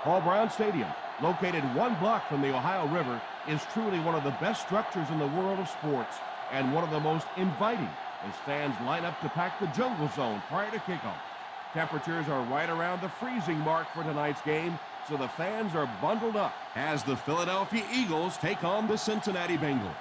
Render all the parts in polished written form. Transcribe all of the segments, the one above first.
Paul Brown Stadium, located 1 block from the Ohio River, is truly one of the best structures in the world of sports and one of the most inviting as fans line up to pack the jungle zone prior to kickoff. Temperatures are right around the freezing mark for tonight's game, so the fans are bundled up as the Philadelphia Eagles take on the Cincinnati Bengals.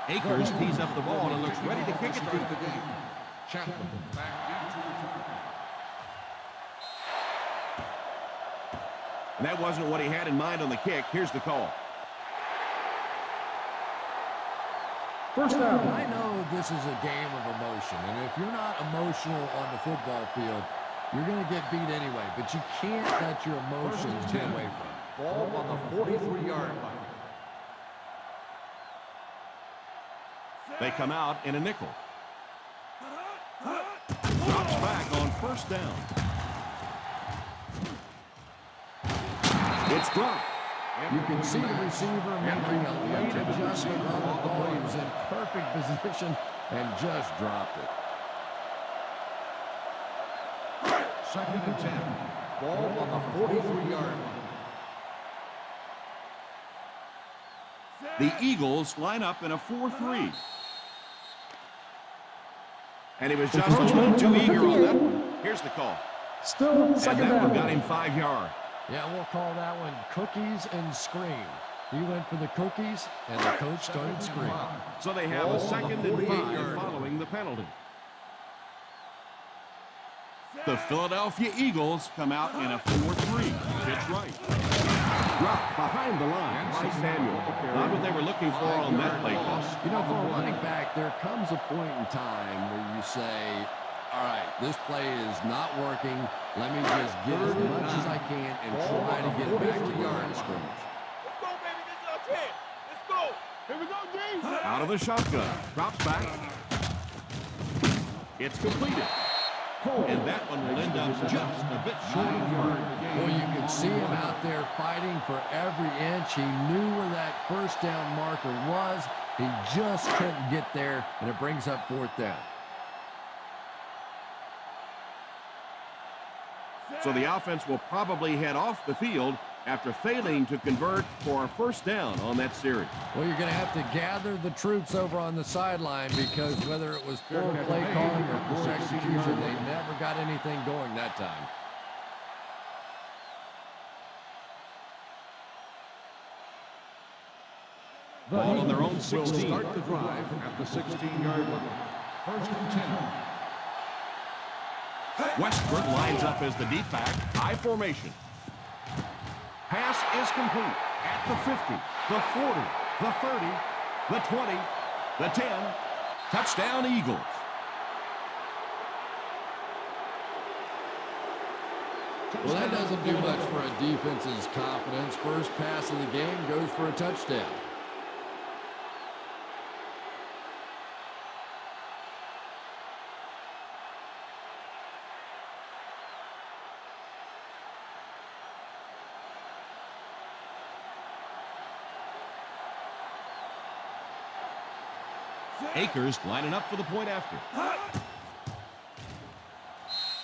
Akers tees up the ball and looks ready to kick it through the game. Chapman back into return. And that wasn't what he had in mind on the kick. Here's the call. First down. I know this is a game of emotion, and if you're not emotional on the football field, you're going to get beat anyway. But you can't let your emotions get away from it. Ball on the 43-yard line. They come out in a nickel. Drops back on first down. It's dropped. You can see the receiver making a late adjustment on the ball. He was in perfect position and just dropped it. 2nd and 10. Ball on the 43-yard line. The Eagles line up in a 4-3. And he was just a little too eager on that one. Here's the call. Still second down. And that one got him 5 yards. Yeah, we'll call that one cookies and scream. He went for the cookies, and the coach started screaming. So they have a 2nd and 5 following the penalty. The Philadelphia Eagles come out in a 4-3. Pitch right. Dropped behind the line by Samuel. Not what they were looking for on that play call. You know, for a running back, there comes a point in time where you say, all right, this play is not working. Let me just get as much as I can and try to get back to the line of scrimmage. Let's go, baby. This is our chance. Let's go. Here we go, James. Out of the shotgun. Drops back. It's completed. And that one will end up just a bit short of the mark. Well, you can see him out there fighting for every inch. He knew where that first down marker was. He just couldn't get there, and it brings up 4th down. So the offense will probably head off the field after failing to convert for a 1st down on that series. Well, you're going to have to gather the troops over on the sideline because whether it was poor play calling or poor execution, they never got anything going that time. Ball on their own 16. Start the drive at the 16-yard line. 1st and 10. Westbrook lines up as the deep back. High formation. Pass is complete at the 50, the 40, the 30, the 20, the 10. Touchdown, Eagles. Well, that doesn't do much for a defense's confidence. First pass of the game goes for a touchdown. Akers lining up for the point after.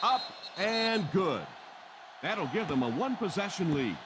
Up and good. That'll give them a 1-possession lead.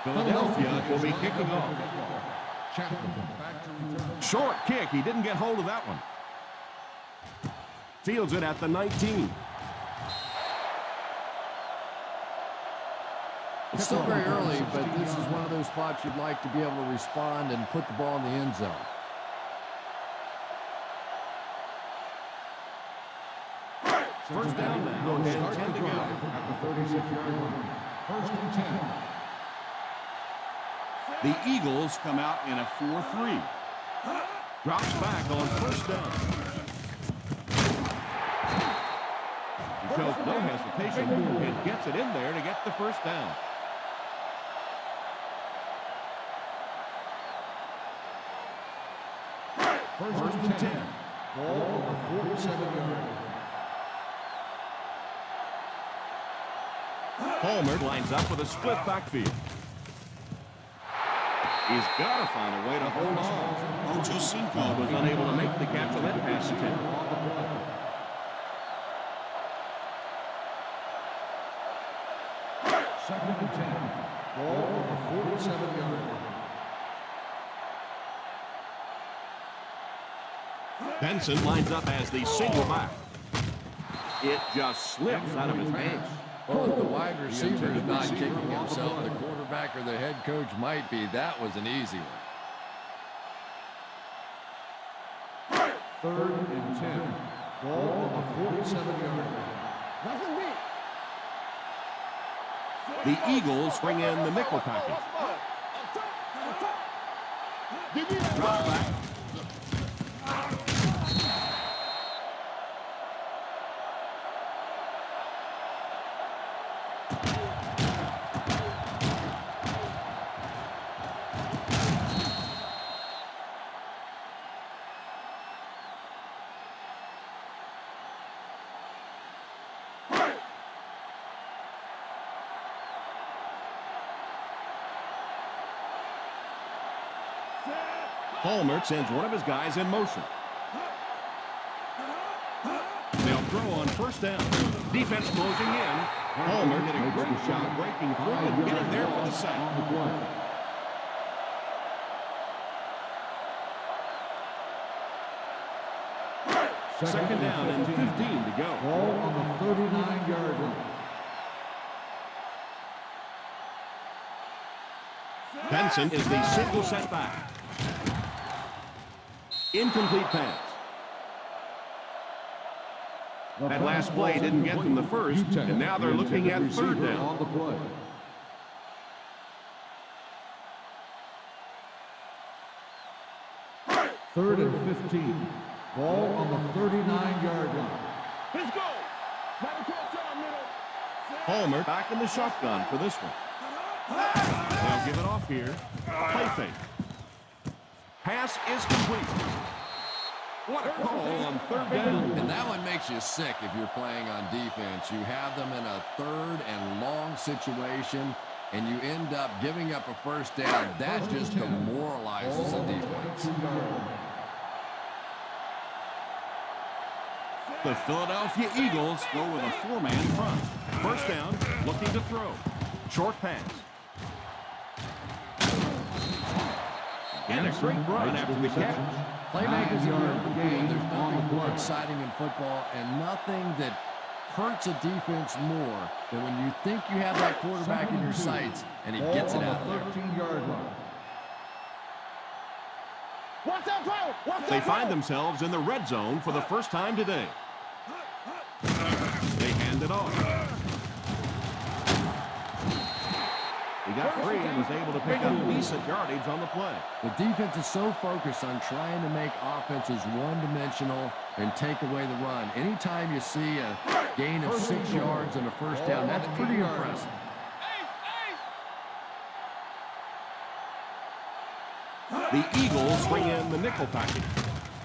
Philadelphia will be kicking off. Short kick. He didn't get hold of that one. Fields it at the 19. It's still very early, but this is one of those spots you'd like to be able to respond and put the ball in the end zone. First down now, and 10 to go at the 36-yard line. 1st and 10. The Eagles come out in a 4-3. Drops back on first down. He shows no hesitation and gets it in there to get the first down. First and 10. Ball on the 47-yard. Palmer lines up with a split backfield. He's got to find a way to hold on. Ocho Cinco was unable to make the catch on that pass attempt. Second and 10. Ball on the 47-yard. Benson lines up as the single back. It just slips out of his hands. Well, if the wide receiver is not kicking himself, the quarterback or the head coach might be. That was an easy one. Third and 10. Ball on the 47-yard. The Eagles bring in the nickel package. Drop back. Palmer sends one of his guys in motion. They'll throw on first down. Defense closing in. Palmer did a great job breaking through and getting there for the sack. Second down and 15 to go. Ball on the 39-yard line. Benson is the single setback. Incomplete pass. That last play didn't get them the first, and now they're looking at third down. On the play. Third and 15. Ball on the 39-yard line. Let's go. Palmer back in the shotgun for this one. They'll give it off here. Play fake. Pass is complete. What a call on third down. And that one makes you sick if you're playing on defense. You have them in a third and long situation, and you end up giving up a first down. That just demoralizes the defense. The Philadelphia Eagles go with a four-man front. First down, looking to throw. Short pass. And a great run after the catch. Playmakers in your game, there's nothing more exciting in football and nothing that hurts a defense more than when you think you have that quarterback in your sights and he gets it out there. They find themselves in the red zone for the first time today. They hand it off. He got free and was able to pick up decent yardage on the play. The defense is so focused on trying to make offenses one-dimensional and take away the run. Anytime you see a gain of 6 yards and a first down, that's pretty impressive. The Eagles bring in the nickel package.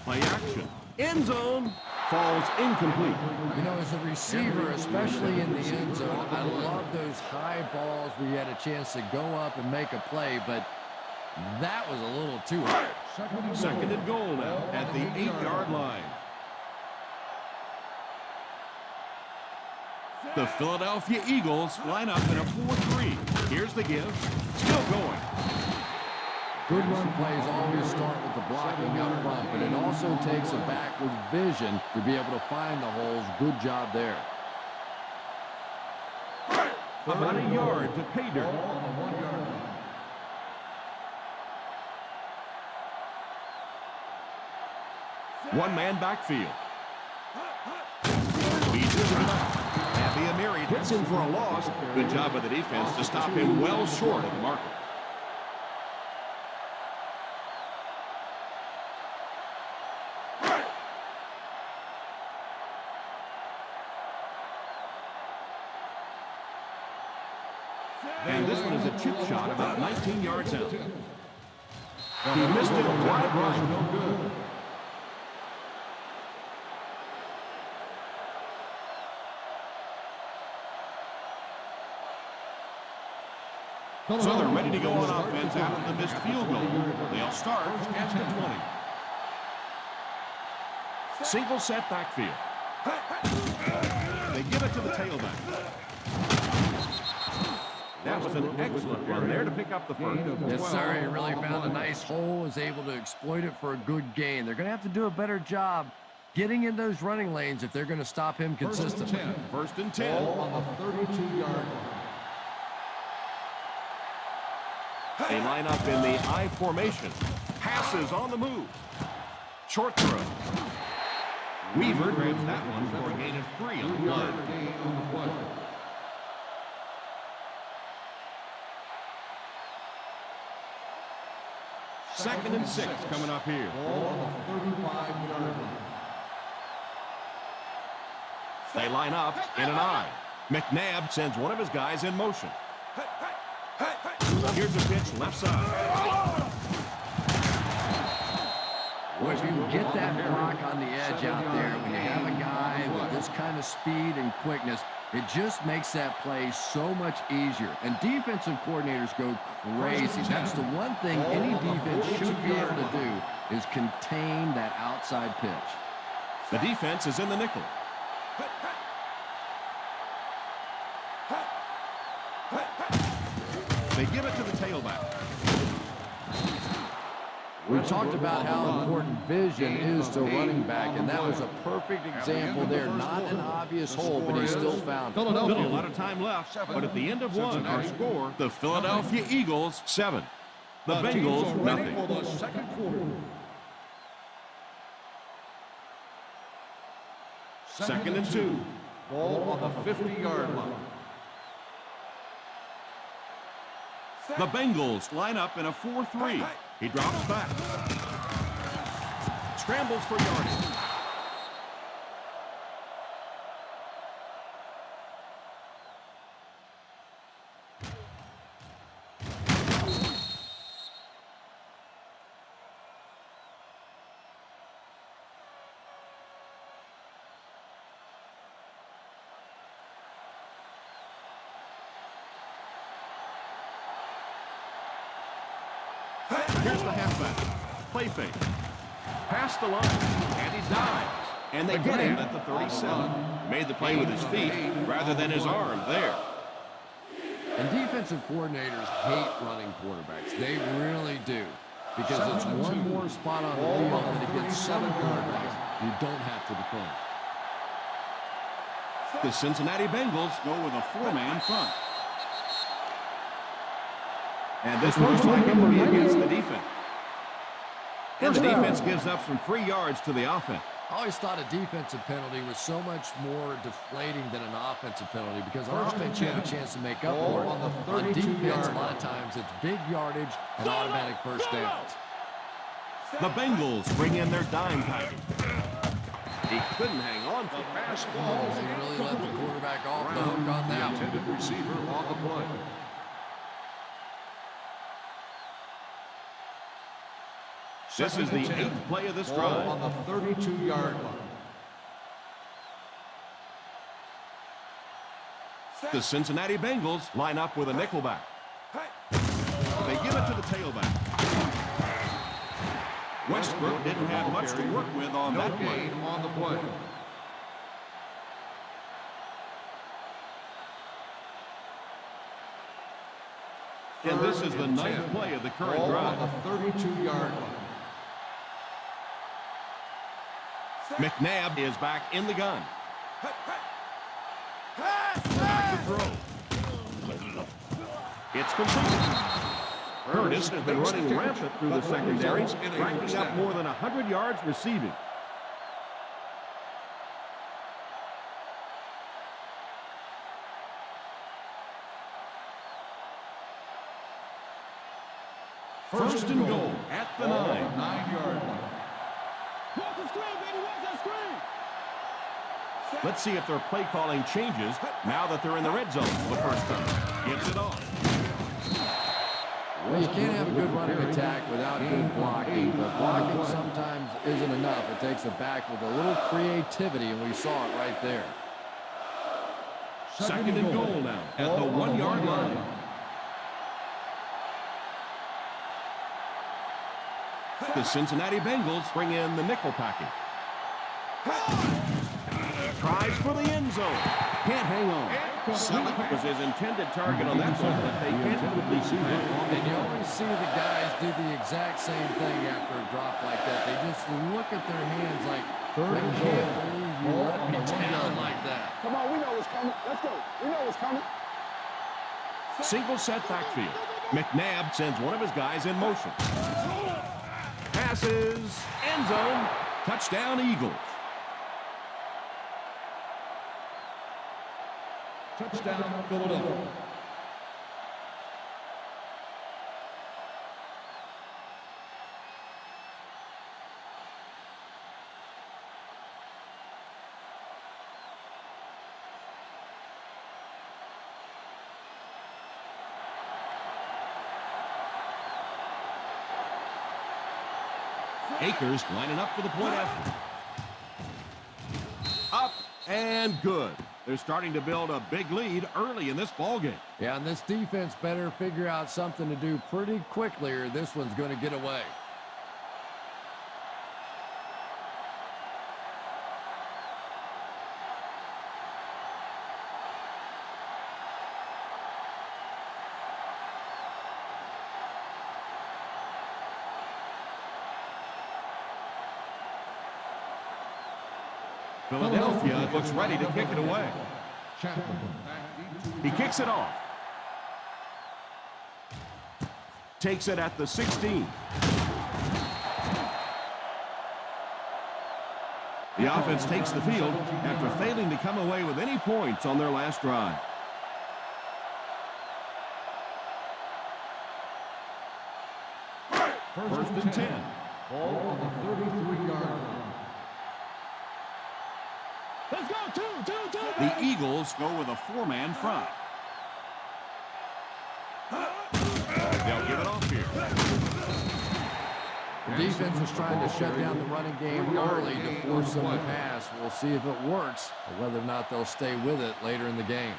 Play action. End zone. Falls incomplete. You know, as a receiver, especially in the end zone, I love those high balls where you had a chance to go up and make a play, but that was a little too high. Second and goal now at the 8-yard line. The Philadelphia Eagles line up in a 4-3. Here's the give. Still going. Good run plays always start with the blocking up front, but it also takes a back with vision to be able to find the holes. Good job there. About a yard to pay dirt. One-man backfield. Beats it up. Abby Amiri hits him for a loss. Good job by the defense to stop him well short of the marker. And this one is a chip shot about 19 yards out. He missed it wide right. No good. So they're ready to go on offense after the missed field goal. They'll start at the 20. Single set backfield. They give it to the tailback. That was an excellent run there to pick up the first. Yes, sir. He really found a nice hole, was able to exploit it for a good gain. They're going to have to do a better job getting in those running lanes if they're going to stop him consistently. First and 10. Ball on the 32-yard line. They line up in the I formation. Passes on the move. Short throw. Weaver grabs that one for a gain of 3 on the play. Second and 6 coming up here. Ball on the 35-yard line. They line up in an I. McNabb sends one of his guys in motion. Here's a pitch left side. Well, if you get that block on the edge out there, when you have a guy with this kind of speed and quickness, it just makes that play so much easier. And defensive coordinators go crazy. That's the one thing any defense should be able to do is contain that outside pitch. The defense is in the nickel. They give it to the tailback. We talked about how important vision is to running back, and that was a perfect example there. Not an obvious hole, but he still found it. Still a lot of time left, but at the end of one, our score, the Philadelphia Eagles 7. The Bengals nothing. For the second quarter. Second and 2. Ball on the 50-yard line. The Bengals line up in a 4-3. He drops back. Scrambles for yardage. Here's the halfback. Play fake. Past the line. And he dives. And they get him at the 37. Made the play with his feet rather than his arm there. And defensive coordinators hate running quarterbacks. They really do. Because it's one more spot on the field and to get 7 yard lines, you don't have to defend. The Cincinnati Bengals go with a 4-man front. And this looks like it will be against the defense. And the defense gives up some free yards to the offense. I always thought a defensive penalty was so much more deflating than an offensive penalty because on offense you have a chance to make up for it. On defense, a lot of times it's big yardage and automatic first downs. The Bengals bring in their dime package. He couldn't hang on to the pass ball. He really let the quarterback off the hook on that one. Intended receiver on the play. This is the 8th play of this drive. On the 32-yard line. The Cincinnati Bengals line up with a nickelback. They give it to the tailback. Westbrook didn't have much to work with on that play. On the play. And this is the 9th play of the current drive. On the 32-yard line. McNabb is back in the gun. Back to throw. It's complete. Curtis has been running rampant through the secondary, racking up more than 100 yards receiving. First and goal at the 9. 9-yard line. Walk the screen, baby, walk that screen. Let's see if their play calling changes now that they're in the red zone for the first time. Gets it off. Well, you can't have a good running attack without good blocking, but blocking sometimes isn't enough. It takes the back with a little creativity, and we saw it right there. Second and goal now at the 1-yard line. The Cincinnati Bengals bring in the nickel packing. Tries for the end zone. Can't hang on. Sneak was his intended target on that one, but they can't completely see it. And you always see the guys do the exact same thing after a drop like that. They just look at their hands like, I can't believe you let me down like that. Come on, we know what's coming. Let's go. We know what's coming. Single set backfield. McNabb sends one of his guys in motion. Passes. End zone. Touchdown, Eagles. Touchdown, Philadelphia. Akers lining up for the point after. Up and good. They're starting to build a big lead early in this ballgame. Yeah, and this defense better figure out something to do pretty quickly or this one's going to get away. Philadelphia looks ready to kick it away. He kicks it off. Takes it at the 16. The offense takes the field after failing to come away with any points on their last drive. First and 10. Ball on the 33-yard line. Let's go. Two. The Eagles go with a 4-man front. They'll give it off here. The defense is trying to shut down the running game early to force them to pass. We'll see if it works or whether or not they'll stay with it later in the game.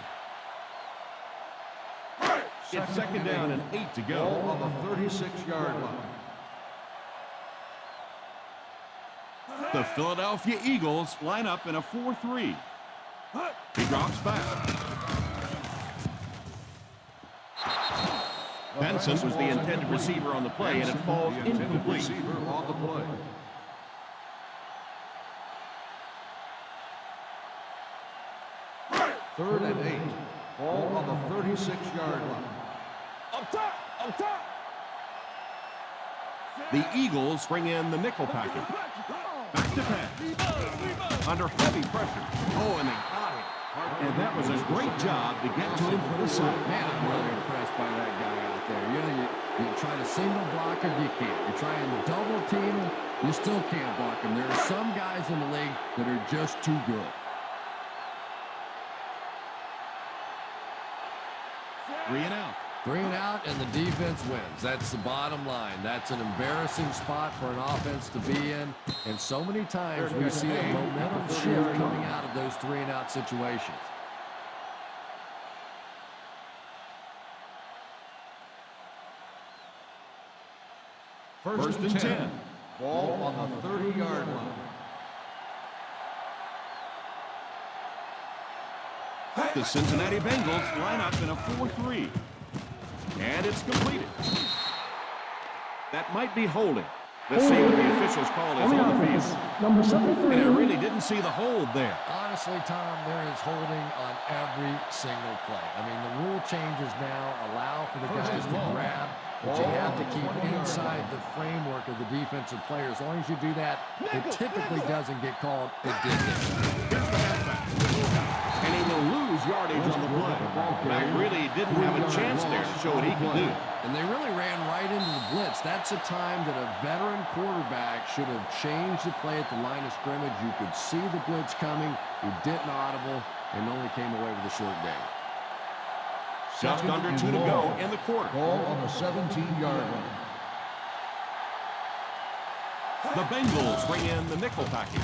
It's second down and 8 to go. Ball on the 36-yard line. The Philadelphia Eagles line up in a 4-3. He drops back. Benson was the intended receiver on the play, and it falls incomplete. Receiver on the play. Third and 8. Ball on the 36-yard line. Up top. The Eagles bring in the nickel package. Back to pass. Under heavy pressure. Oh, and they got him. And that was a great job to get to him for the sack. Man, I'm really impressed by that guy out there. You try to single block him, you can't. You're trying to double team him, you still can't block him. There are some guys in the league that are just too good. 3 and out. 3 and out, and the defense wins. That's the bottom line. That's an embarrassing spot for an offense to be in. And so many times we see a momentum shift coming out of those 3 and out situations. First and 10. Ball on the 30-yard line. The Cincinnati Bengals line up in a 4-3. And it's completed. That might be holding. Let's see what the officials call is on the field. Number 73. And I really didn't see the hold there. Honestly, Tom, there is holding on every single play. I mean, the rule changes now allow for the guys to grab But you have to keep inside the framework of the defensive player. As long as you do that, it typically doesn't get called. It did this. Here's the halfback. And he will lose yardage on the play. Mac really didn't have a chance there to show what he could do. And they really ran right into the blitz. That's a time that a veteran quarterback should have changed the play at the line of scrimmage. You could see the blitz coming. He didn't audible and only came away with a short gain. Just under 2 to go in the quarter. Ball on the 17-yard line. The Bengals bring in the nickel package.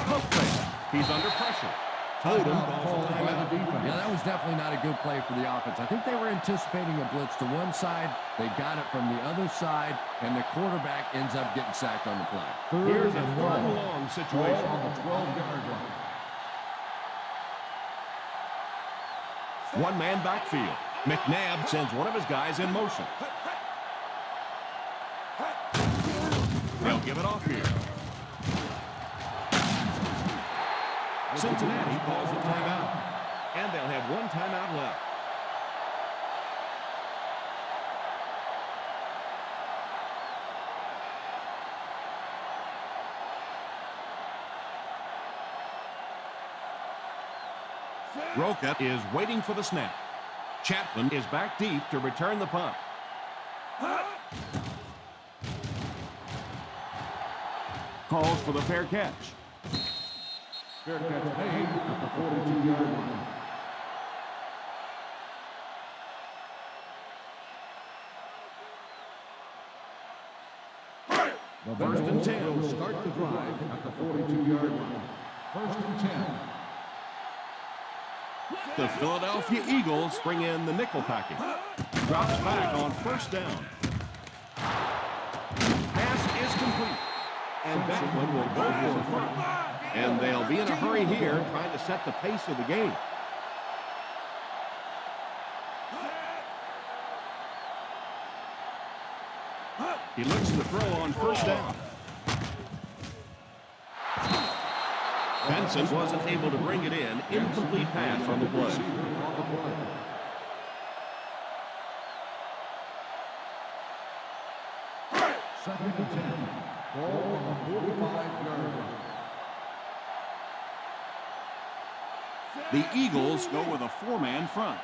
Hook fake. He's under pressure. Totem calls a timeout. Yeah, that was definitely not a good play for the offense. I think they were anticipating a blitz to one side. They got it from the other side, and the quarterback ends up getting sacked on the play. Here's a third and long situation. On the 12-yard line. One-man backfield. McNabb sends one of his guys in motion. They'll give it off here. Cincinnati calls a timeout. And they'll have one timeout left. Roca is waiting for the snap. Chapman is back deep to return the punt. Calls for the fair catch. Fair catch made at the 42-yard line. The First and 10. will start the drive at the 42-yard line. First and 10. The Philadelphia Eagles bring in the nickel package. Drops back on first down. Pass is complete. And Beckman will go for a first. And they'll be in a hurry here, trying to set the pace of the game. He looks to throw on first down. Benson wasn't able to bring it in. Incomplete pass on the play. Second and 10. Ball on the 45-yard line. The Eagles go with a four-man front.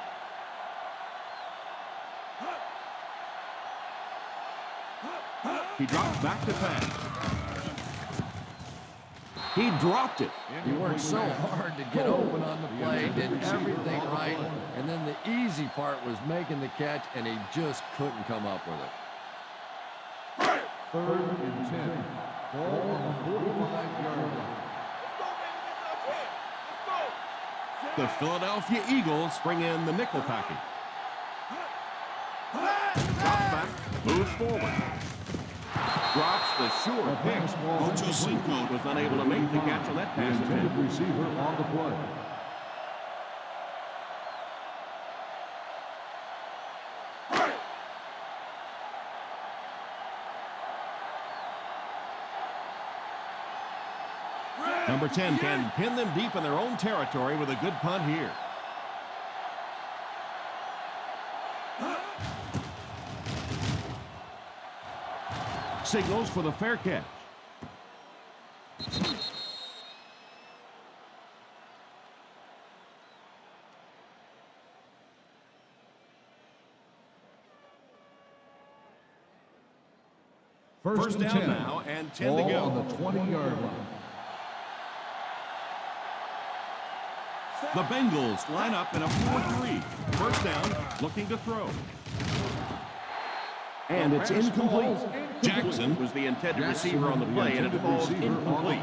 He drops back to pass. He dropped it. He worked so hard to get open on the play, did everything right, and then the easy part was making the catch, and he just couldn't come up with it. Third and 10. Ball on the 45-yard line. The Philadelphia Eagles bring in the nickel package. Drops back, moves forward. Drops the sure pick. Ocho Cinco was unable to make the catch on that pass. Intended receiver on the play. Number 10 can pin them deep in their own territory with a good punt here. Signals for the fair catch. First down 10. now and 10 Ball to go. on the 20-yard line. The Bengals line up in a 4-3. First down, looking to throw. And it's incomplete. Jackson was the intended receiver on the play, and it falls incomplete.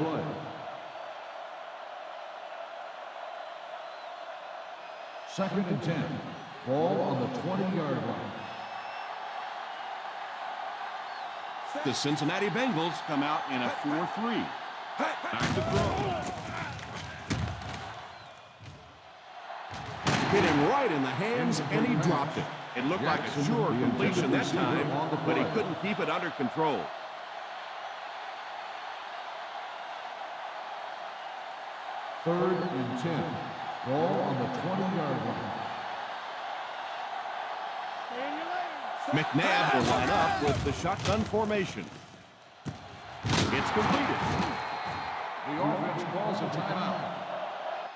Second and 10. Ball on the 20-yard line. The Cincinnati Bengals come out in a 4-3. Back to throw. Hit him right in the hands, and he dropped it. It looked like a sure completion that time, but he couldn't keep it under control. Third and 10. Ball on the 20-yard line. McNabb will line up with the shotgun formation. It's completed. The offense calls a timeout.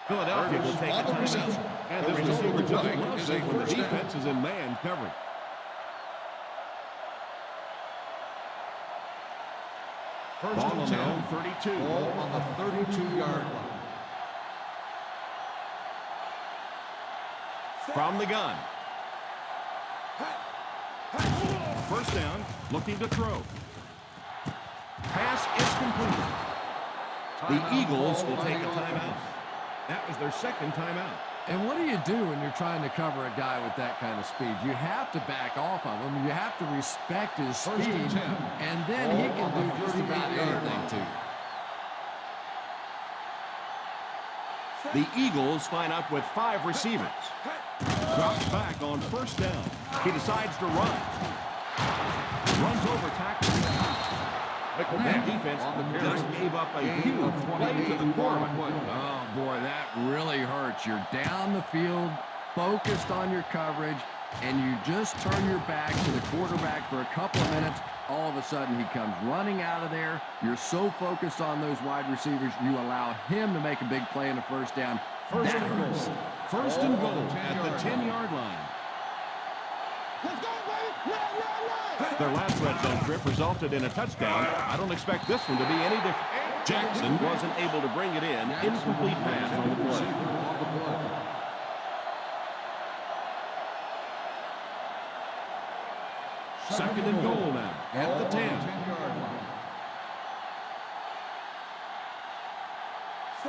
Philadelphia will take a timeout. And this receiver just loves it when the defense is in man coverage. Ball on their own 32. Ball on the 32-yard line. From the gun. First down, looking to throw. Pass is completed. The Eagles will take a timeout. That was their second timeout. And what do you do when you're trying to cover a guy with that kind of speed? You have to back off of him. You have to respect his speed, and then he can do just about anything to you. The Eagles line up with 5 receivers. Drops back on first down. He decides to run. Runs over tackle. That defense just gave up a huge play to the quarterback. Oh, boy, that really hurts. You're down the field, focused on your coverage, and you just turn your back to the quarterback for a couple of minutes. All of a sudden, he comes running out of there. You're so focused on those wide receivers, you allow him to make a big play in the first down. First and goal. First and goal at the 10-yard line. Let's go, baby. Run. Their last red zone trip resulted in a touchdown. I don't expect this one to be any different. Jackson wasn't able to bring it in. Incomplete pass on the play. Second and goal now at the 10.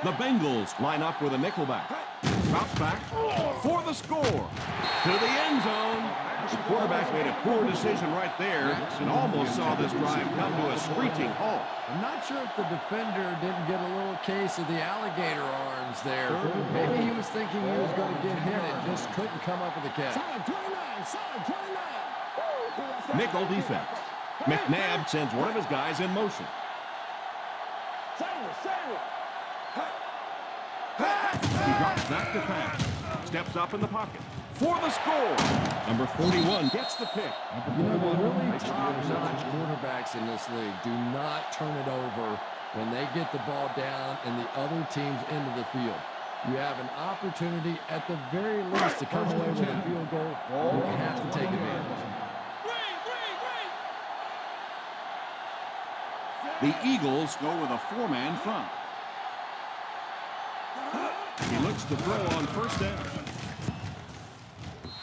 The Bengals line up with a nickelback. Drops back for the score. To the end zone. The quarterback made a poor decision right there and almost saw this drive come to a screeching halt. I'm not sure if the defender didn't get a little case of the alligator arms there. Maybe he was thinking he was going to get hit and just couldn't come up with a catch. Solid 29. Solid 29. Nickel defense. McNabb sends one of his guys in motion. Save it. He drops back to pass. Steps up in the pocket. For the score. Number 41 gets the pick. You know, the really top-notch quarterbacks in this league do not turn it over when they get the ball down and the other team's into the field. You have an opportunity at the very least to come away with a field goal. You have to take advantage. The Eagles go with a 4-man front. He looks to throw on first down.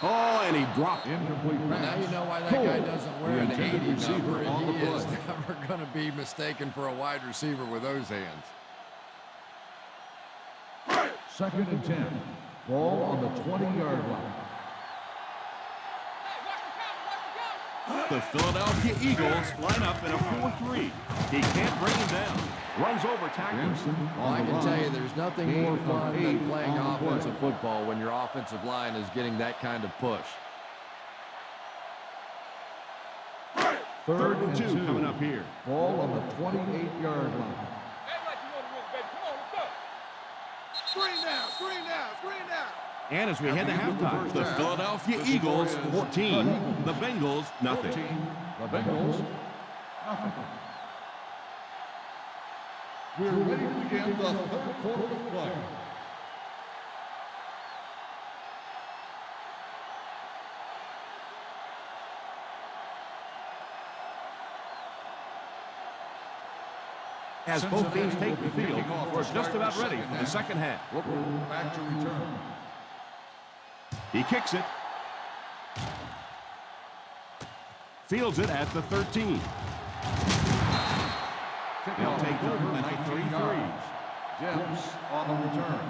Oh, and he dropped it. Now you know why that guy doesn't wear an 80 number, and he is never going to be mistaken for a wide receiver with those hands. Second and 10. Ball on the 20-yard line. The Philadelphia Eagles line up in a 4-3. He can't bring him down. Runs over tackles. Well, I can tell you there's nothing more fun than playing offensive football when your offensive line is getting that kind of push. Third and 2 coming up here. Ball on the 28-yard line. Screen now. And as we head to halftime, the Philadelphia Eagles 14, the Bengals nothing. The Bengals, nothing. We're ready to begin the third quarter of play. As both teams take the field, we're just about ready for the second half. Back to return. He kicks it. Fields it at the 13. They'll take over at the 33. Jeffs on the return.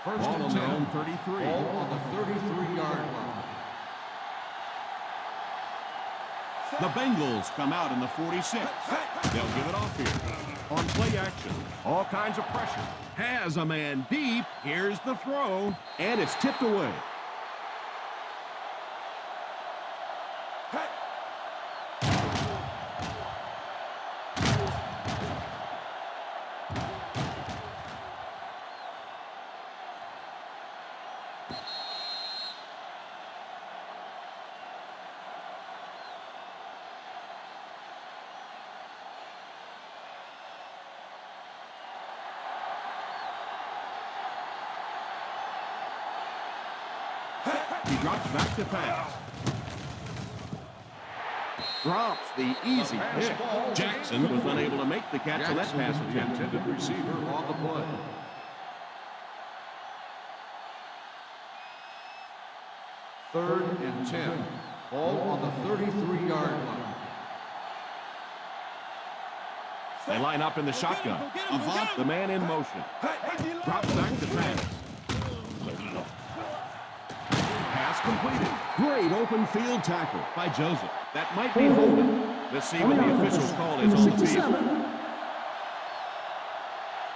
First Ball and on their 10. own 33. Ball on the 33-yard line. The Bengals come out in the 46. They'll give it off here. On play action, all kinds of pressure. Has a man deep. Here's the throw. And it's tipped away. He drops back to pass. Drops the easy pick. Jackson was unable to make the catch on that pass the attempt. intended receiver on the play. Third and 10. Ball on the 33-yard line. They line up in the shotgun. Avant, the man in motion. Drops back to pass. Pass completed. Great open field tackle by Joseph. That might be holding. Let's see what the officials call his on the field.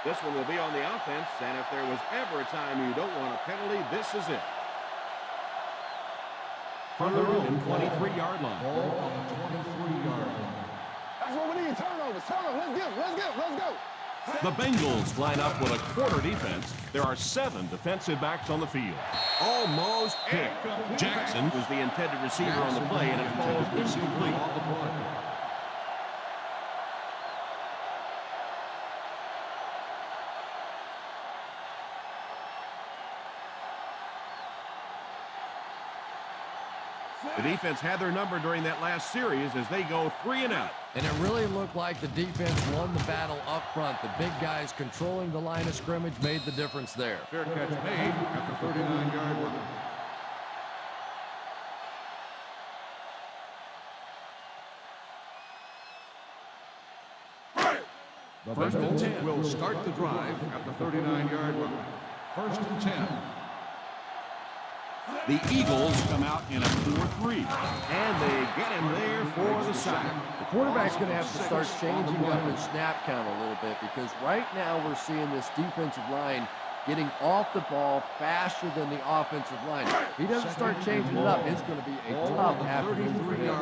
This one will be on the offense, and if there was ever a time you don't want a penalty, this is it. From their own 23-yard line. Ball on the 23-yard line. That's what we need. Turnovers. Let's go. The Bengals line up with a quarter defense. There are 7 defensive backs on the field. Almost picked. Jackson was the intended receiver on the play, and it falls incomplete. On the play. The defense had their number during that last series as they go 3 and out. And it really looked like the defense won the battle up front. The big guys controlling the line of scrimmage made the difference there. Fair catch made at the 39-yard line. The Bengals will start the drive at the 39-yard line. First and 10. The Eagles come out in a 4-3, and they get him there for the sack. The quarterback's going to have to start changing up his snap count a little bit because right now we're seeing this defensive line getting off the ball faster than the offensive line. If he doesn't start changing it up, it's going to be a tough afternoon for him.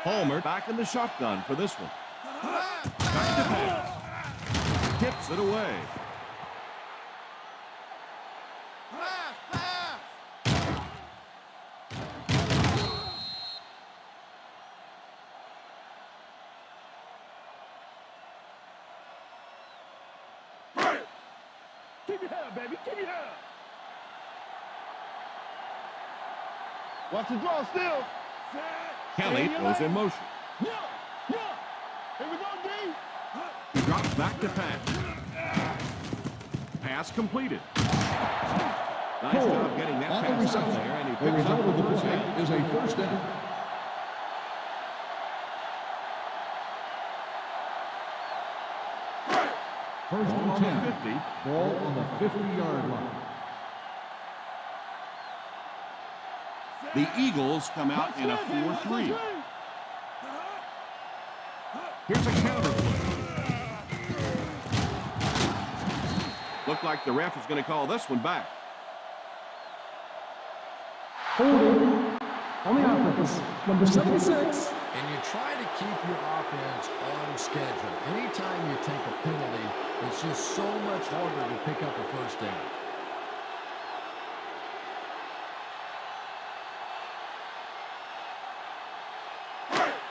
Palmer back in the shotgun for this one. Back to pass. Tips it away. Keep your head, baby. Keep your head. Watch the draw still. Kelly goes in motion. Yeah. Here we go, D. He drops back to pass. Pass completed. Nice job getting that pass out there, and he The picks result up of the the play first is a first down. First and 10. 50. Ball on the 50-yard line. The Eagles come out in a 4-3. Here's a counter play. Looked like the ref is going to call this one back. Holding on the offense, number 76. And you try to keep your offense on schedule. Anytime you take a penalty, it's just so much harder to pick up a first down.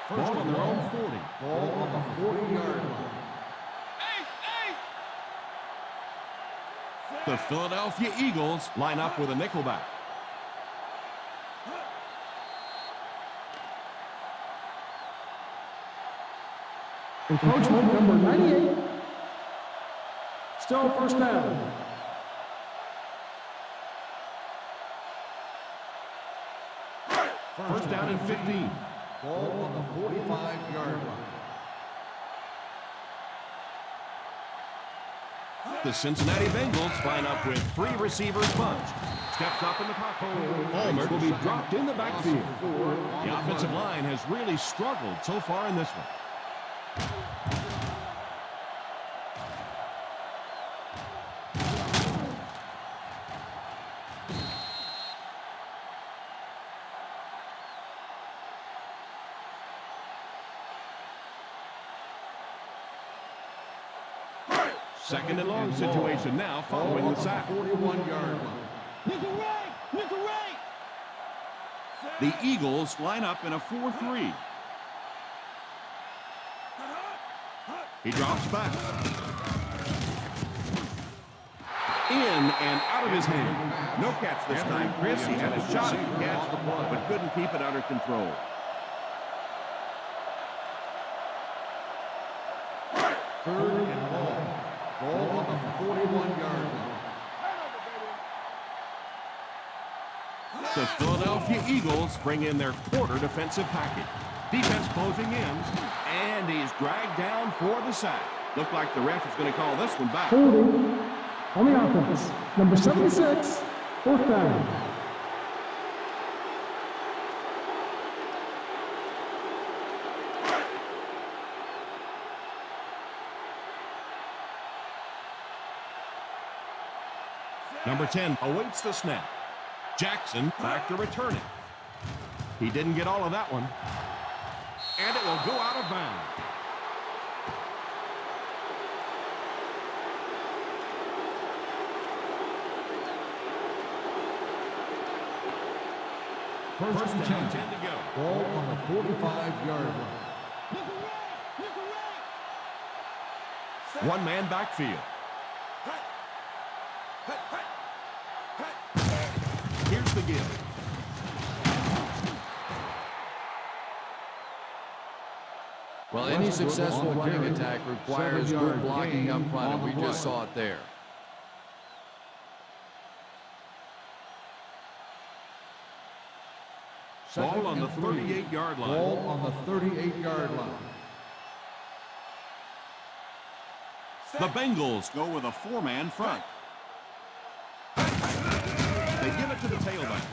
Ball on their own 40. Ball on the 40-yard line. The Philadelphia Eagles line up with a nickelback. Encroachment number 98. Still first down. First down and 15. Ball on the 45-yard line. The Cincinnati Bengals line up with 3 receivers bunch. Steps up in the pocket. Palmer will be dropped in the backfield. The offensive line has really struggled so far in this one. Second and long situation now following the sack. 41-yard line. Nickel right. The Eagles line up in a 4-3. He drops back. in and out of his hand. No catch this time, Chris. He had a shot at the catch, but couldn't keep it under control. Third and long. Ball on the 41-yard line. The Philadelphia Eagles bring in their quarter defensive package. Defense closing in, and he's dragged down for the sack. Looked like the ref is going to call this one back. Holding on the offense. Number 76, fourth down. Number 10 awaits the snap. Jackson back to return it. He didn't get all of that one. And it will go out of bounds. First and 10. 10 to go. Ball on the 45-yard line. One man backfield. Here's the give. Well, any successful running attack requires good blocking up front, and we just saw it there. Ball on the 38-yard line. Ball on the 38-yard line. The Bengals go with a four-man front. They give it to the tailback.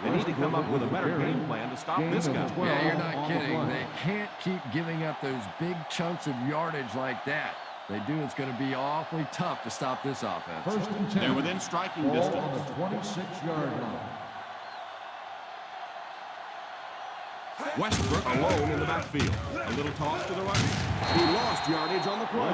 They need to come up with a better game plan to stop this guy. Yeah, you're not kidding. They can't keep giving up those big chunks of yardage like that. They do, it's going to be awfully tough to stop this offense. First and 10. They're within striking Ball distance. on the 26-yard line. Westbrook alone in the backfield. A little toss to the right. He lost yardage on the play.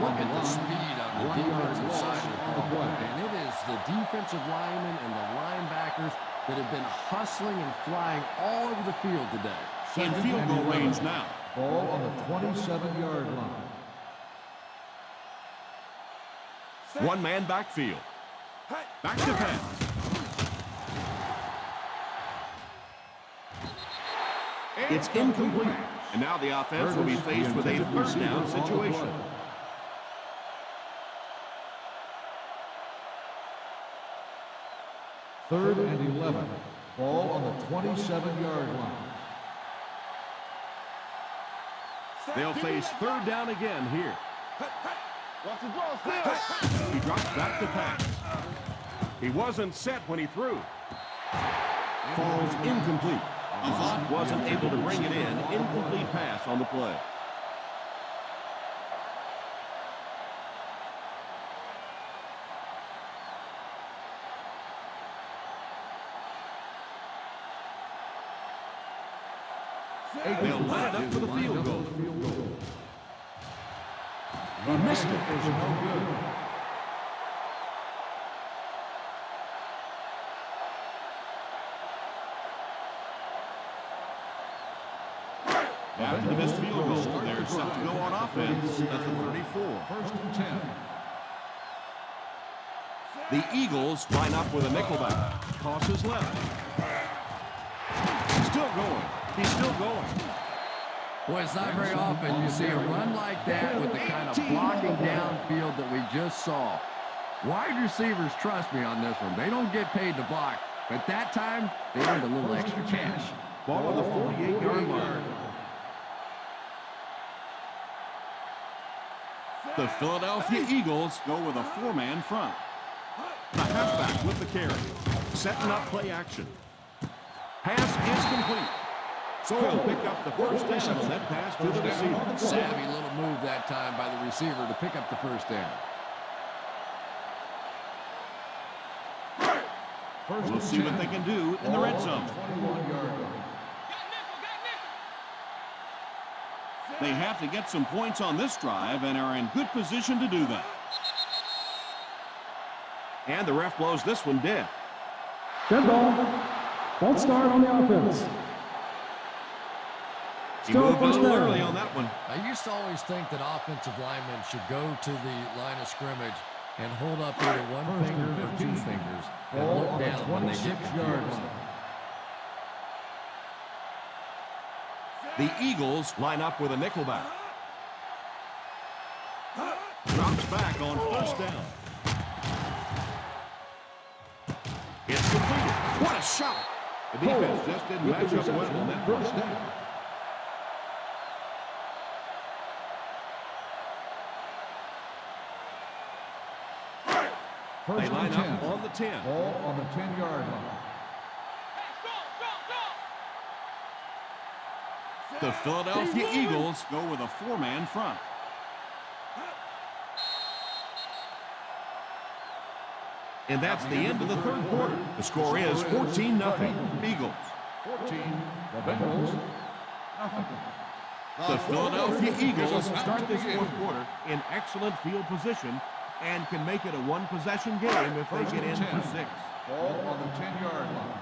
Look at the speed on the defensive side of the ball. And it is the defensive linemen and the linebackers that have been hustling and flying all over the field today. In field goal range now. Ball on the 27-yard line. One man backfield. Back to pass. It's incomplete. And now the offense will be faced with a third down situation. Third and 11. Ball on the 27-yard line. They'll face third down again here. Watch the draw, still. He drops back to pass. He wasn't set when he threw. Falls incomplete. Avant wasn't able to bring it in. Incomplete pass on the play. They'll line it up for the field goal. He missed it. It's no good. After the missed field goal, they're set to go on offense at the 34. First and 10. The Eagles line up with a nickelback. Tosses left. Still going. He's still going. Boy, it's not very often you see a run like that with the kind of blocking downfield that we just saw. Wide receivers trust me on this one. They don't get paid to block, but that time they earned a little extra cash. Ball on the 48-yard line. The Philadelphia Eagles go with a four-man front. The halfback with the carry. Setting up play action. Pass is complete. So he'll pick up the first down on that pass to the receiver. Savvy little move that time by the receiver to pick up the first down. We'll see what they can do in the red zone. 21-yard line. They have to get some points on this drive and are in good position to do that. And the ref blows this one dead. Dead ball. False start on the offense. He Still moved a first little down. early on that one. I used to always think that offensive linemen should go to the line of scrimmage and hold up either one finger or two fingers and look down when they get confused. The Eagles line up with a nickelback. Drops back on first down. It's completed. What a shot! The defense just didn't match up well on that first down. They line up on the 10. Ball on the 10-yard line. The Philadelphia Eagles go with a four-man front. And that's the end of the third quarter. The score is 14-0 Eagles. 14, the Bengals, nothing. The Philadelphia Eagles start this fourth quarter in excellent field position and can make it a one-possession game if they get in for 6. Ball on the 10-yard line.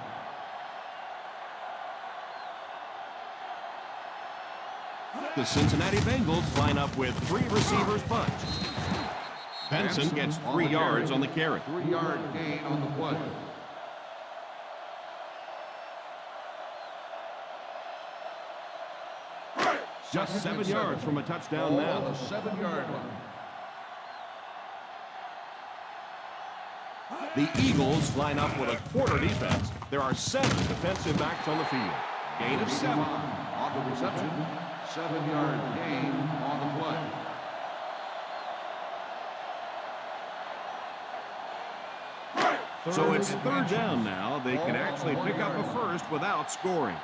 The Cincinnati Bengals line up with 3 receivers bunch. Benson gets 3 yards on the carry. 3-yard gain on the play. Just 7 yards from a touchdown Ball now. on the 7-yard line. The Eagles line up with a quarter defense. There are 7 defensive backs on the field. Gain of 7. On the reception, 7-yard gain on the play. So it's third down now. They can actually pick up a first without scoring.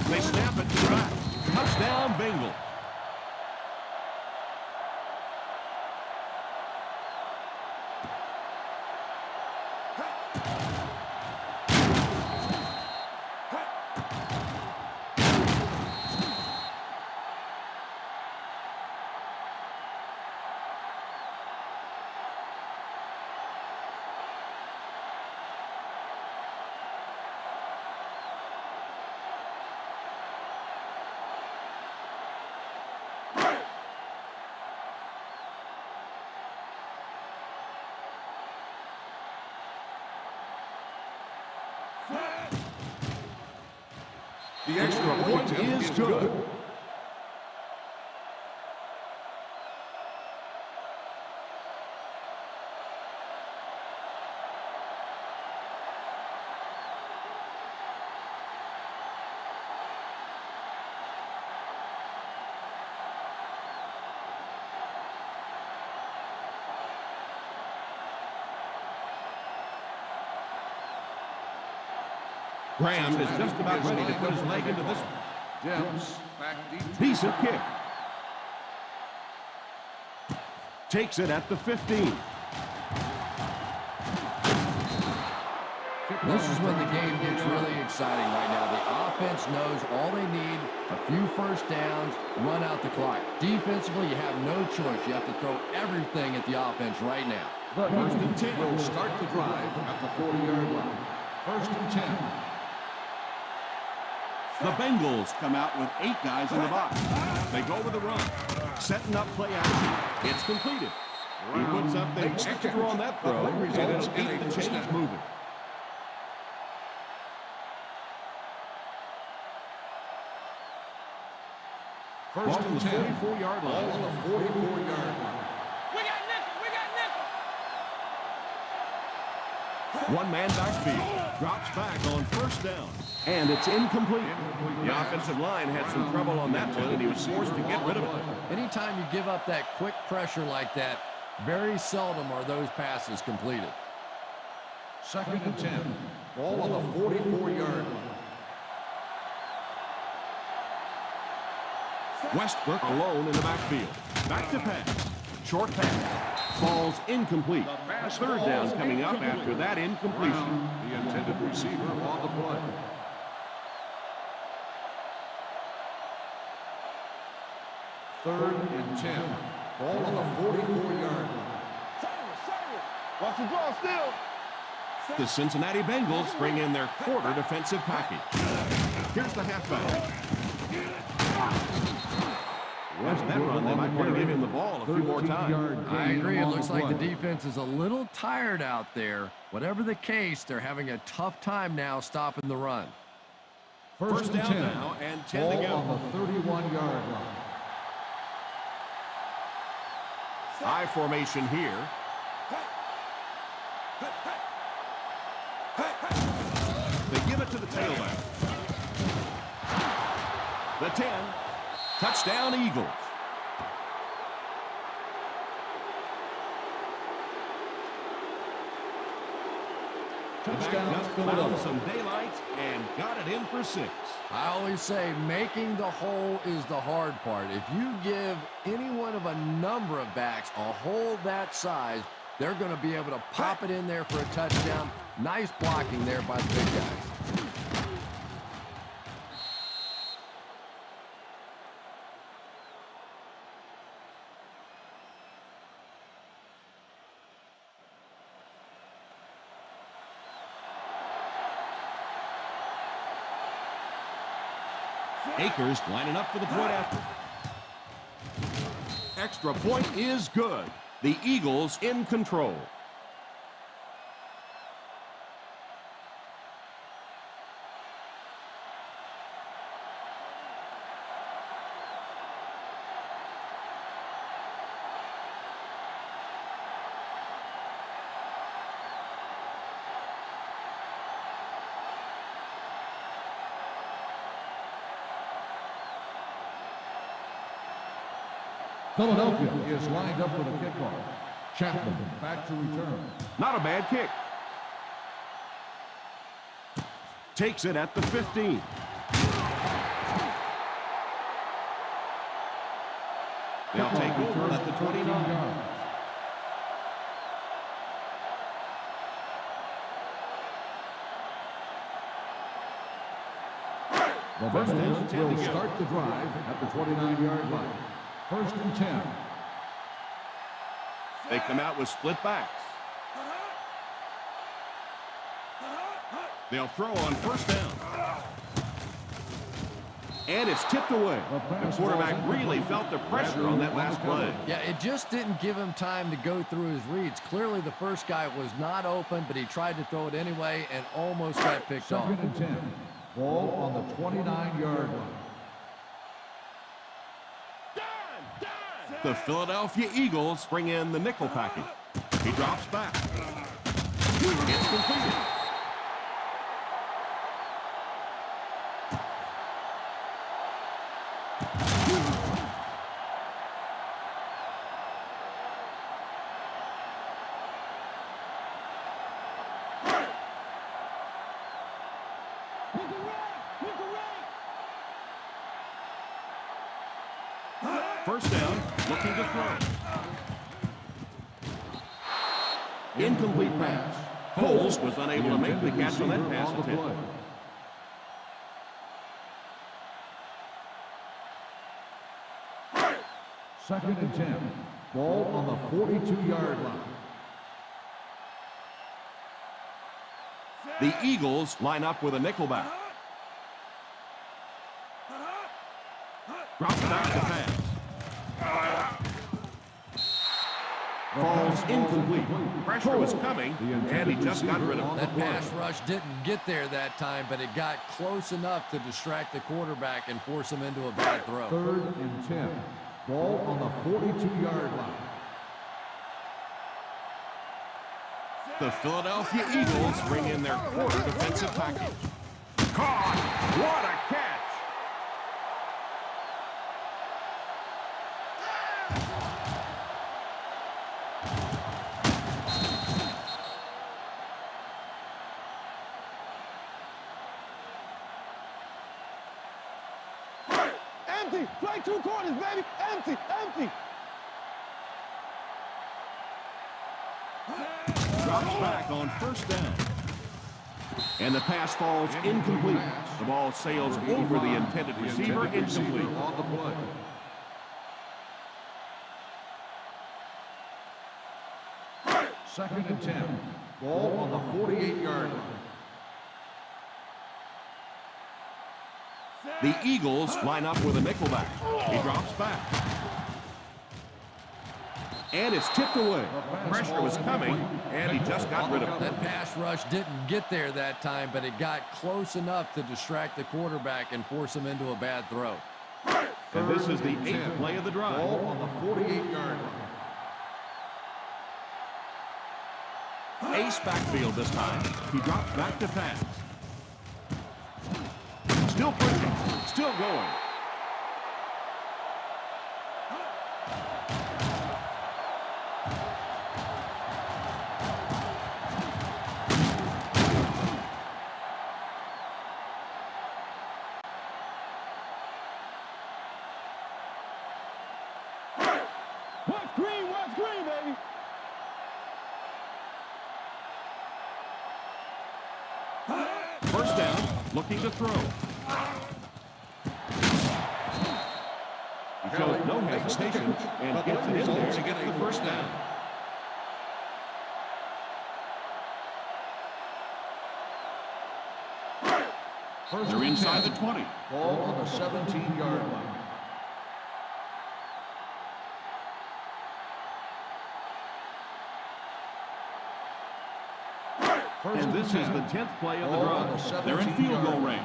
They snap it to the back. Touchdown, Bengals. The extra point is good. Graham is just about ready to put his leg into this one. Jeffs back deep. Decent kick. Takes it at the 15. This is when the game gets really exciting right now. The offense knows all they need, a few first downs, run out the clock. Defensively, you have no choice. You have to throw everything at the offense right now. First and 10 will start the drive at the 40-yard line. First and 10. The Bengals come out with 8 guys in the box. They go with the run. Setting up play action. It's completed. He puts up the extra on that throw, and it'll keep the chains moving. First and 10. 44-yard Ball line. on the 44-yard line. We got nickel. We got nickel. One-man backfield. Drops back on first down. And it's incomplete. The offensive line had some trouble on that one, and he was forced to get rid of it. Anytime you give up that quick pressure like that, very seldom are those passes completed. Second and 10. Ball on the 44-yard line. Westbrook alone in the backfield. Back to pass. Short pass. Falls incomplete. Third down coming up after that incompletion. The intended receiver on the play. Third and 10. Ball on the 44-yard line. Watch the draw still. The Cincinnati Bengals bring in their quarter defensive package. Here's the halfback. After that run, they might want to give him the ball a few more times. I agree. It looks like the defense is a little tired out there. Whatever the case, they're having a tough time now stopping the run. First down now and 10 to go. On the 31-yard line. I formation here. They give it to the tailback. The 10. Touchdown, Eagles. Touchdown, Found some daylight and got it in for 6. I always say making the hole is the hard part. If you give any one of a number of backs a hole that size, they're going to be able to pop it in there for a touchdown. Nice blocking there by the big guys. Akers lining up for the point after. Extra point is good. The Eagles in control. Philadelphia is lined up for the kickoff. Chapman back to return. Not a bad kick. Takes it at the 15. They'll take over at the 29. The Bengals will start the drive at the 29-yard line. First and 10. They come out with split backs. They'll throw on first down. And it's tipped away. The quarterback really felt the pressure on that last play. Yeah, it just didn't give him time to go through his reads. Clearly, the first guy was not open, but he tried to throw it anyway and almost got picked off. Second and 10. Ball on the 29-yard line. The Philadelphia Eagles bring in the nickel package. He drops back. It's completed. First down, looking to throw. Incomplete pass. Coles was unable to make the catch on that pass attempt. Second and 10. Ball on the 42-yard line. The Eagles line up with a nickelback. Drops back to pass. Falls incomplete. Pressure was coming, and he just got rid of it. That pass rush didn't get there that time, but it got close enough to distract the quarterback and force him into a bad throw. Third and 10. Ball on the 42-yard line. The Philadelphia Eagles bring in their quarter defensive package. Caught! What a catch! Empty. Play two quarters, baby. Empty. Empty. Drops back on first down. And the pass falls incomplete. The ball sails over the intended receiver, incomplete. On the play. Second and 10. Ball on the 48-yard line. The Eagles line up with a nickelback. He drops back. And it's tipped away. Pressure was coming, and he just got rid of it. That pass rush didn't get there that time, but it got close enough to distract the quarterback and force him into a bad throw. And this is the 8th play of the drive. Ball on the 48-yard line. Ace backfield this time. He drops back to pass. Still pushing. Still going. What's green, baby? First down, looking to throw. He shows no hesitation and gets it in there to get the first down. They're inside the 20. Ball on the 17-yard line. And this is the 10th play of the drive. They're in field goal range.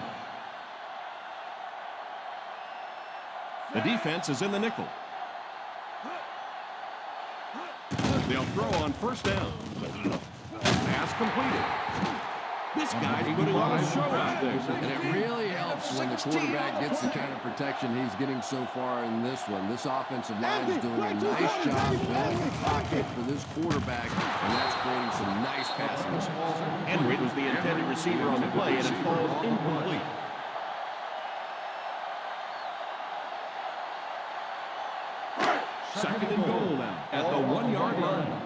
The defense is in the nickel. They'll throw on first down. Pass completed. This guy's putting on a show out there. And it really helps when the quarterback gets the kind of protection he's getting so far in this one. This offensive line is doing a nice job building a pocket for this quarterback, and that's creating some nice passing. Henry was the intended receiver on the play, and it falls incomplete. Second and goal now at the 1-yard line.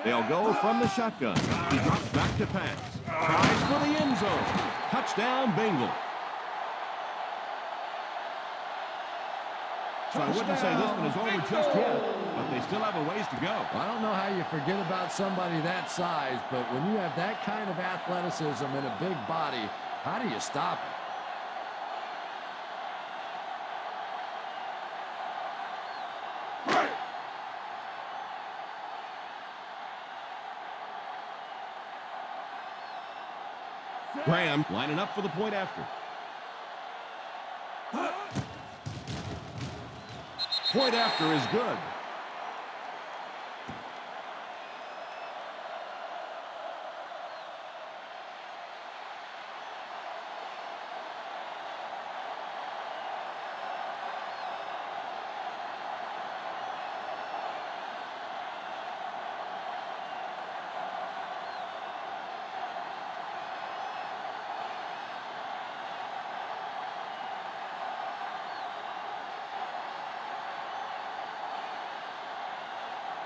They'll go from the shotgun. He drops back to pass. Tries for the end zone. Touchdown, Bengals. So I wouldn't say this one is over just yet, but they still have a ways to go. I don't know how you forget about somebody that size, but when you have that kind of athleticism and a big body, how do you stop it? Graham lining up for the point after. Point after is good.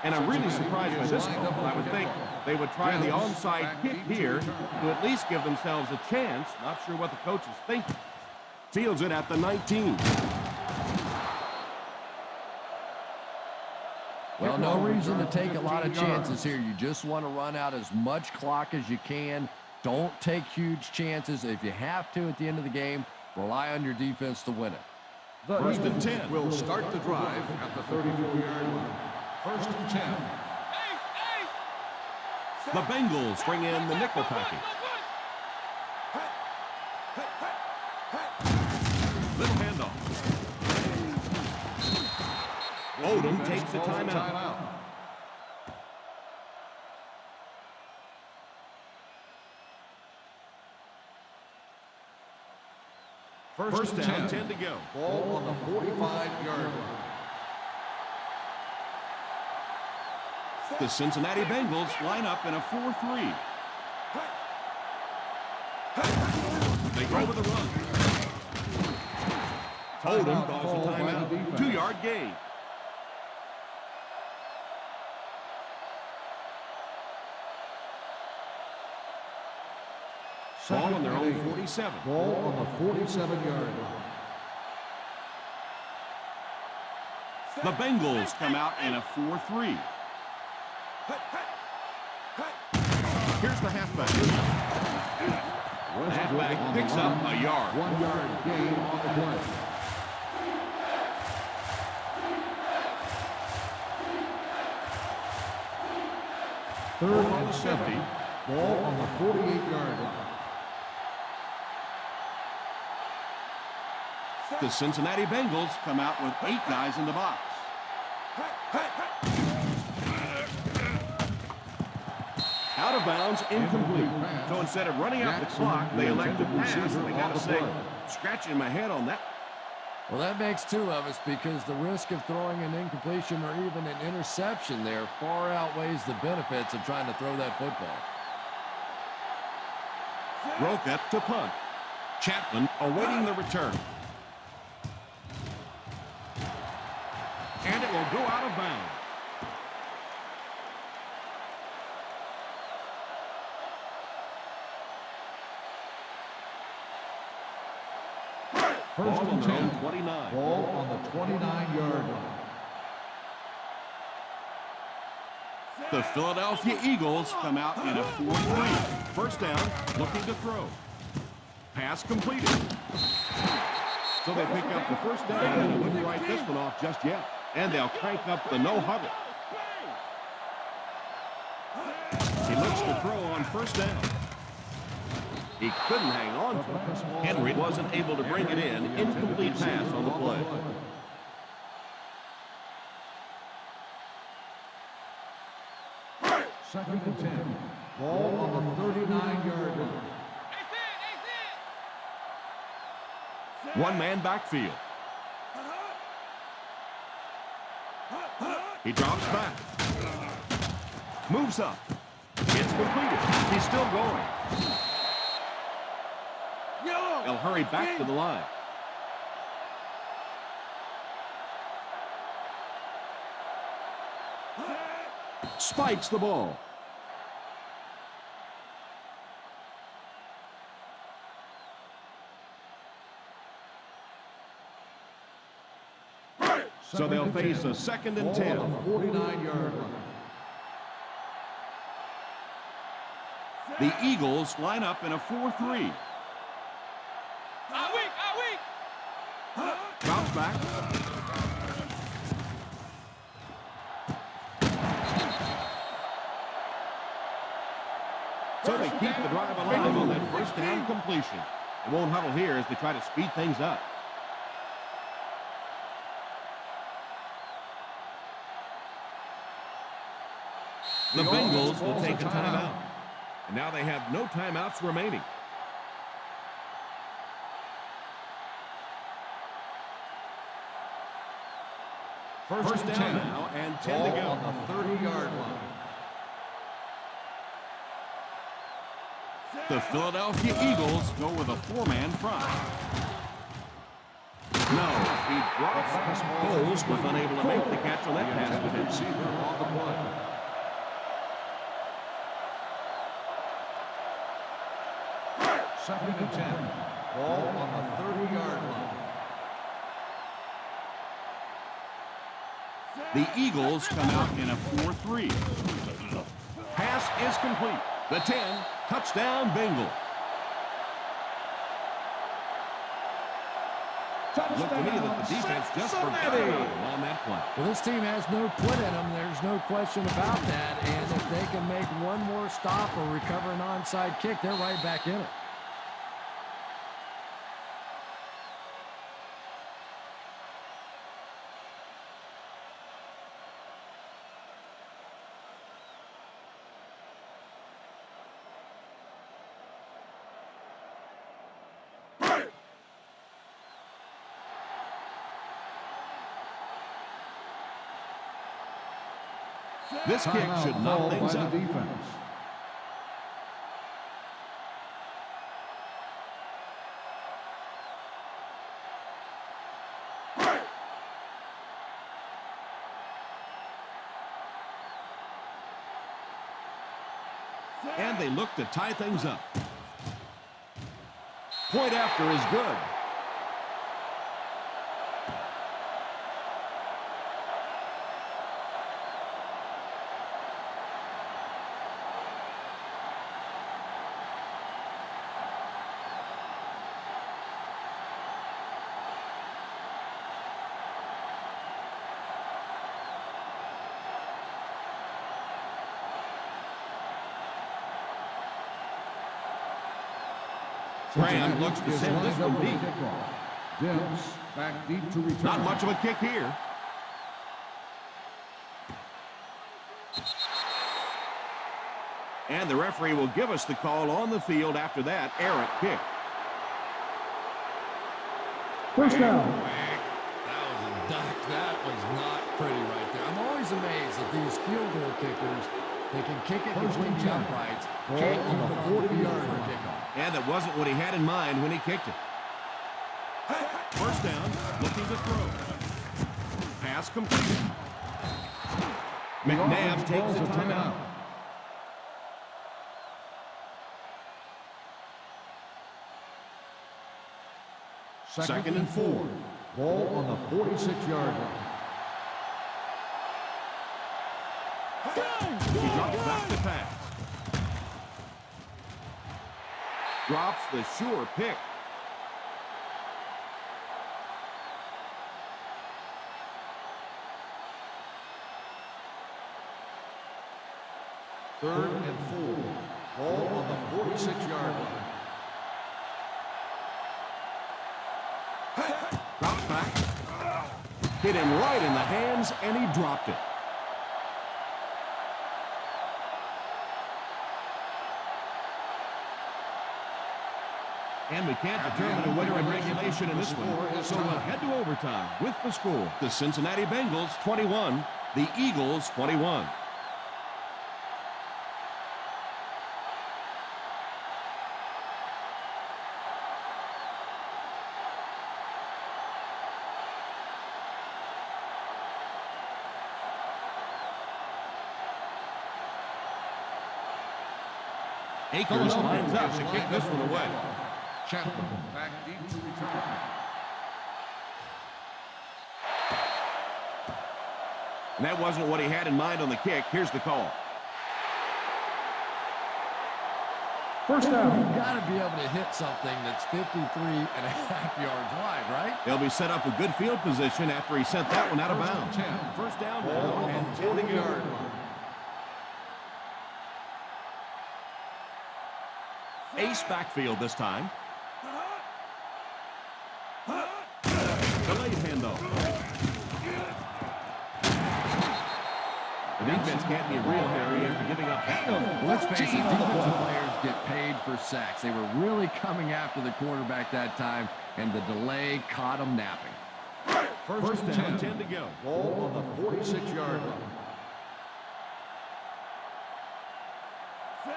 And I'm really surprised by this call. I would think they would try the onside kick here to at least give themselves a chance. Not sure what the coach is thinking. Fields it at the 19. Well, no reason to take a lot of chances here. You just want to run out as much clock as you can. Don't take huge chances. If you have to at the end of the game, rely on your defense to win it. First and 10. Will start the drive at the 34-yard line. First and 10. The Bengals bring in the nickel package. Little handoff. Odom takes a timeout. First down, 10 to go. Ball on the 45-yard line. The Cincinnati Bengals line up in a 4-3. They go with the run. Odom calls the timeout. 2-yard gain. Ball on their own 47. Ball on the 47-yard line. The Bengals come out in a 4-3. Here's the halfback. The halfback picks up a yard. 1 yard gain on the play. Third and 70. Ball on the 48-yard line. The Cincinnati Bengals come out with 8 guys in the box. Out of bounds, incomplete. So instead of running out the clock, they elect to pass. And I got to say, scratching my head on that. Well, that makes two of us because the risk of throwing an incompletion or even an interception there far outweighs the benefits of trying to throw that football. Roca to punt. Chapman awaiting the return. And it will go out of bounds. First and 10. 29. Ball on the 29-yard line. The Philadelphia Eagles come out in a 4-3. First down, looking to throw. Pass completed. So they pick up the first down, and they wouldn't write this one off just yet. And they'll crank up the no huddle. He looks to throw on first down. He couldn't hang on to it. Henry wasn't able to bring it in. Incomplete pass on the play. Second and 10. Ball on the 39-yard line. One man backfield. He drops back. Moves up. It's completed. He's still going. They'll hurry back to the line. Spikes the ball. So they'll face a second and 10. Ball on the 49-yard line. The Eagles line up in a 4-3. Drops back. So they keep the drive alive on that first down completion. They won't huddle here as they try to speed things up. The Bengals will take a timeout. And now they have no timeouts remaining. First down now and 10 to go. On the 30-yard line. The Philadelphia Eagles go with a 4-man front. No, he drops. Bowles was unable to make the catch on that pass with his receiver on the play. Second and 10. Ball on the 30-yard line. The Eagles come out in a 4-3. Pass is complete. The 10, touchdown Bengals. Looked to me that the defense just forgot on that play. Well, this team has no quit in them. There's no question about that. And if they can make one more stop or recover an onside kick, they're right back in it. This kick should knock things up. Defense. And they look to tie things up. Point after is good. Graham looks to send this one deep. Dims back deep to return. Not much of a kick here. And the referee will give us the call on the field after that errant kick. First down. That was a duck. That was not pretty right there. I'm always amazed that these field goal kickers, they can kick it between the uprights, can't keep it on the field for a kickoff. And that wasn't what he had in mind when he kicked it. First down, looking to throw. Pass completed. McNabb takes a timeout. Second and 4. Ball on the 46-yard line. He drops back to pass. Drops the sure pick. Third and 4. Ball on the 46-yard line. Drops back. Hit him right in the hands, and he dropped it. And we can't determine a winner in regulation in this one, so we'll head to overtime with the score. The Cincinnati Bengals 21, the Eagles 21. Akers lines up to kick this one away. Chapman back deep to return. And that wasn't what he had in mind on the kick. Here's the call. First down. You've got to be able to hit something that's 53.5 yards wide, right? They'll be set up with good field position after he sent that one out of bounds. First down now and 40-yard line. Ace backfield this time. Delayed handoff. The defense can't be real hairy after giving up that one. Well, let's face it, defensive players get paid for sacks. They were really coming after the quarterback that time, and the delay caught them napping. First down, 10 to go. Ball on the 46-yard line.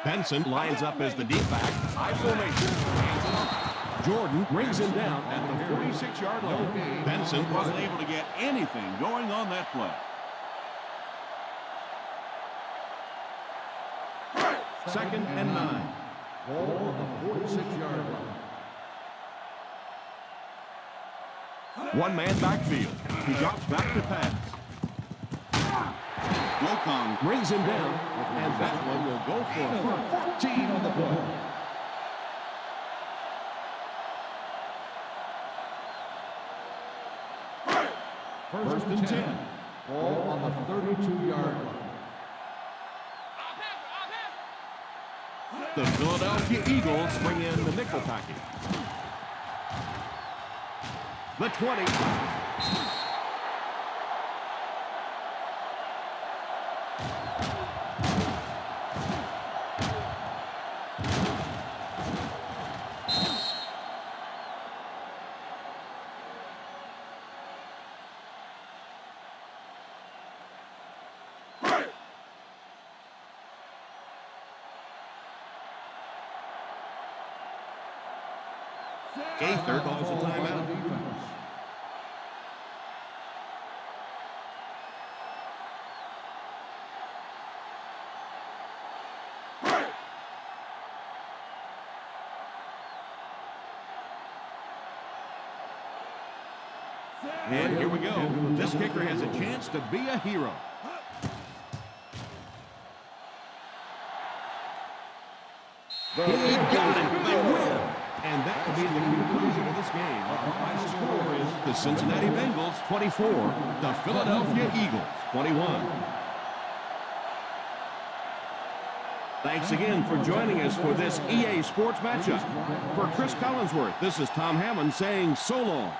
Benson lines up as the deep back. High formation. Jordan brings him down at the 46-yard line. Benson wasn't able to get anything going on that play. Second and 9. Ball on the 46-yard line. One man backfield. He drops back to pass. Lokong brings him down, and that one will go for 14 on the play. First and 10. Ball on the 32-yard line. The Philadelphia Eagles bring in the nickel package. The 20. Gaither calls a timeout. And here we go. This kicker has a chance to be a hero. He got it. They win. And that will be the conclusion of this game. Our final score is the Cincinnati Bengals 24, the Philadelphia Eagles 21. Thanks again for joining us for this EA Sports matchup. For Chris Collinsworth, this is Tom Hammond saying so long.